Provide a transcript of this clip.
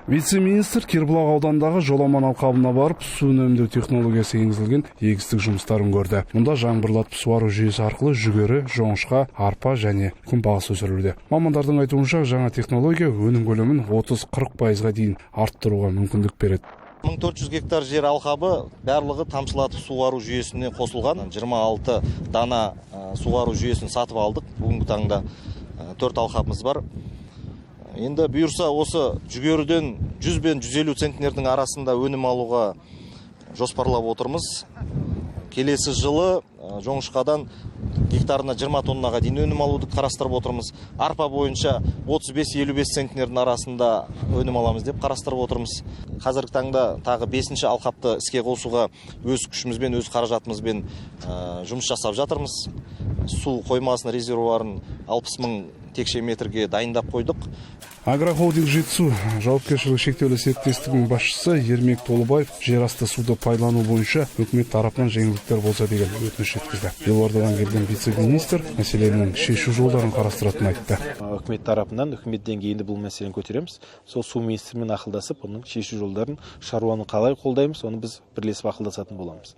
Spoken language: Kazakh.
Вице-министр Кербұлақ аудандағы жоламан алқабына барып, су үнемдеу технологиясы енгізілген егістік жұмыстарын көрді. Мұнда жаңбырлатып суару жүйесі арқылы жүгері, жоңышқа, арпа және күнбағыс өсірілуде. Мамандардың айтуынша, жаңа технология өнім көлемін 30-40%-ға дейін арттыруға мүмкіндік береді. 1400 гектар жер алқабы барлығы тамшылатып суару жүйесіне қосылған. 26 дана суару жүйесін сатып алдық. Бүгінгі таңда 4 алқабымыз бар. Енді бұйырса осы жүгеріден 100 бен 150 центнердің арасында өнім алуға жоспарлап отырмыз. Келесі жылы жоңышқадан гектарына 20 тоннаға дейін өнім алуды қарастырып отырмыз. Арпа бойынша 35-55 центнердің арасында өнім аламыз деп қарастырып отырмыз. Қазіргі таңда тағы 5-ші алқапты іске қосуға өз күшімізбен, өз қаражатымызбен жұмыс жасап жатырмыз. Су қоймасының резервуарын 60 мың текше метрге дайындап қойдық. Агрохолдинг Жетісу жауапкершілігі шектеулі серіктестігінің басшысы Ермек Толыбаев жерасты суды пайдалану бойынша үкімет тарапынан жеңілдіктер болса деген өтініш жеткізді. Елордадан келген вице-министр мәселенің шешу жолдарын қарастыратынын айтты. Үкімет тарапынан үкімет деңгейінде бұл мәселені көтереміз. Сол су министрімен ақылдасып, оның шешу жолдарын шаруаны қалай қолдаймыз, оны біз бірлесіп ақылдасатын боламыз.